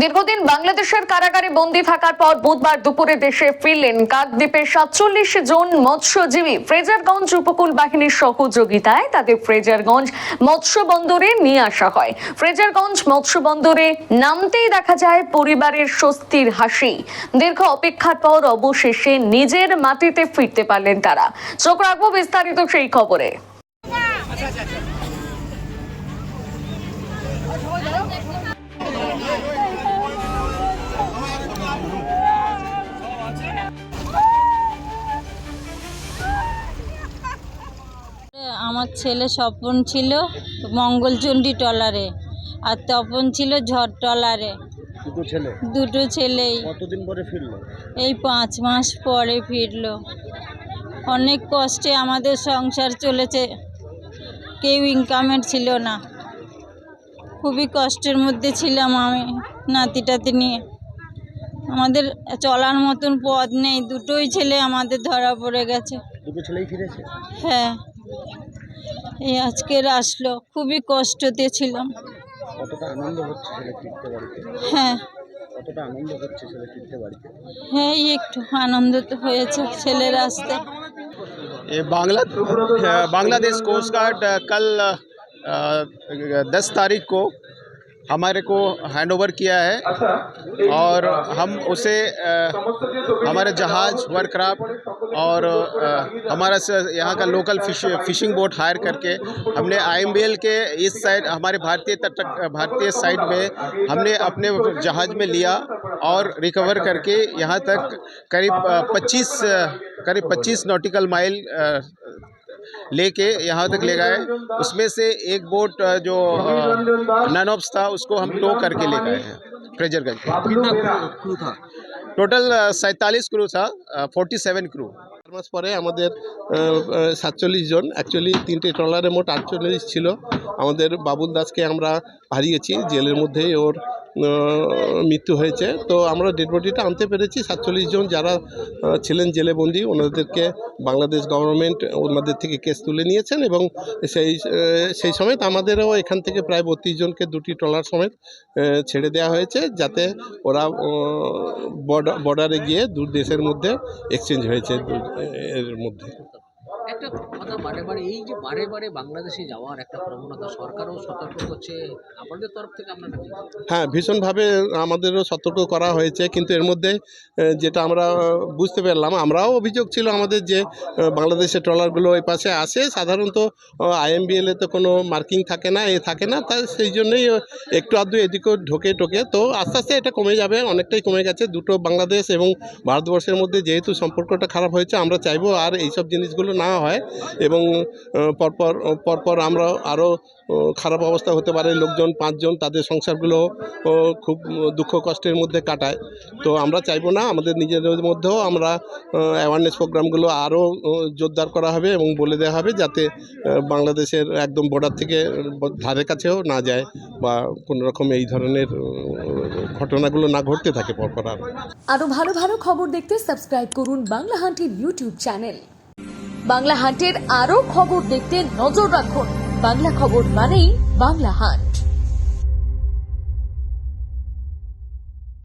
দীর্ঘদিন বাংলাদেশের কারাগারে বন্দী থাকার পর বুধবার দুপুরে দেশে ফিরলেন কাকদ্বীপের ৪৭ জন মৎস্যজীবী। ফ্রেজারগঞ্জ উপকূল বাহিনীর সহযোগিতায় তাদের ফ্রেজারগঞ্জ মৎস্য বন্দরে নিয়ে আসা হয়। ফ্রেজারগঞ্জ মৎস্য বন্দরে নামতেই দেখা যায় পরিবারের স্বস্তির হাসি। দীর্ঘ অপেক্ষার পর অবশেষে নিজের মাটিতে ফিরতে পারলেন তারা। চোখ রাখবো বিস্তারিত সেই খবরে। আমার ছেলে স্বপন ছিল মঙ্গলচণ্ডী ট্রলারে, আর তপন ছিল ঝড় ট্রলারে। দুটো ছেলেই। কতদিন পরে ফিরলো? এই 5 মাস পরে ফিরলো। অনেক কষ্টে আমাদের সংসার চলেছে, কেউ ইনকামের ছিল না, খুবই কষ্টের মধ্যে ছিলাম আমি নাতি টাতি নিয়ে। আমাদের চলার মতন পথ নেই, দুটোই ছেলে আমাদের ধরা পড়ে গেছে। দুটো ছেলেই ফিরেছে? হ্যাঁ, এই আজকের আসলো, খুবই কষ্টতে ছিলাম। কতটা আনন্দ হচ্ছে ছেলে ফিরতে বাড়িতে? হ্যাঁ, কতটা আনন্দ হচ্ছে ছেলে ফিরতে বাড়িতে? হ্যাঁ, একটু আনন্দ তো হয়েছে ছেলের আসতে। बांग्लादेश कोस्ट गार्ड कल 10 तारीख को हमारे को हैंड ओवर किया है और हम उसे हमारे जहाज़ वर्कक्राफ्ट और हमारा यहाँ का लोकल फिशिंग बोट हायर करके हमने IMBL के इस साइड हमारे भारतीय साइड में हमने अपने जहाज़ में लिया और रिकवर करके यहाँ तक करीब 25 नॉटिकल माइल लेके यहाँ तक ले गए। उसमें से एक बोट जो नैनॉप्स था उसको हम टो करके ले गए हैं फ्रेजरगंज। ক্রু था? टोटल 47 क्रू था, 47 क्रू। 4 মাস পরে আমাদের 47 জন, অ্যাকচুয়ালি 3টে ট্রলারে মোট 48 ছিল। আমাদের বাবুল দাসকে আমরা হারিয়েছি, জেলের মধ্যেই ওর মৃত্যু হয়েছে। তো আমরা ডেড বডিটা আনতে পেরেছি। 47 জন যারা ছিলেন জেলে বন্দি, ওনাদেরকে বাংলাদেশ গভর্নমেন্ট ওনাদের থেকে কেস তুলে নিয়েছেন এবং সেই সমেত আমাদেরও এখান থেকে প্রায় 32 জনকে 2টি ট্রলার সমেত ছেড়ে দেওয়া হয়েছে, যাতে ওরা বর্ডারে গিয়ে দু দেশের মধ্যে এক্সচেঞ্জ হয়েছে এর মধ্যে। একটা কথা বারে এই যে বারে বাংলাদেশে যাওয়ার একটা প্রবণতা সরকারও সতর্ক করছে, আপনাদের তরফ থেকে আপনারা? হ্যাঁ, ভীষণভাবে আমাদেরও সতর্ক করা হয়েছে, কিন্তু এর মধ্যে যেটা আমরা বুঝতে পারলাম, আমরাও অভিযোগ ছিল আমাদের যে বাংলাদেশের ট্রলারগুলো ওই পাশে আসে, সাধারণত IMBL-এ তো কোনো মার্কিং থাকে না, থাকে না, তাই সেই জন্যই একটু আধটু এদিকেও ঢোকে তো আস্তে আস্তে এটা কমে যাবে, অনেকটাই কমে গেছে। দুটো বাংলাদেশ এবং ভারতবর্ষের মধ্যে যেহেতু সম্পর্কটা খারাপ হয়েছে, আমরা চাইবো আর এইসব জিনিসগুলো না হয় এবং পরপর আমরা আরও খারাপ অবস্থা হতে পারে। লোকজন 5 জন তাদের সংসারগুলো খুব দুঃখ কষ্টের মধ্যে কাটায়। তো আমরা চাইবো না, আমাদের নিজেদের মধ্যেও আমরা অ্যাওয়ারনেস প্রোগ্রামগুলো আরও জোরদার করা হবে এবং বলে দেওয়া হবে যাতে বাংলাদেশের একদম বর্ডার থেকে ধারে কাছেও না যায় বা কোনো রকম এই ধরনের ঘটনাগুলো না ঘটতে থাকে পরপর। আরও ভালো ভালো খবর দেখতে সাবস্ক্রাইব করুন বাংলা হান্টের ইউটিউব চ্যানেল। বাংলা হান্টের আরও খবর দেখতে নজর রাখুন। বাংলা খবর মানেই বাংলা হান্ট।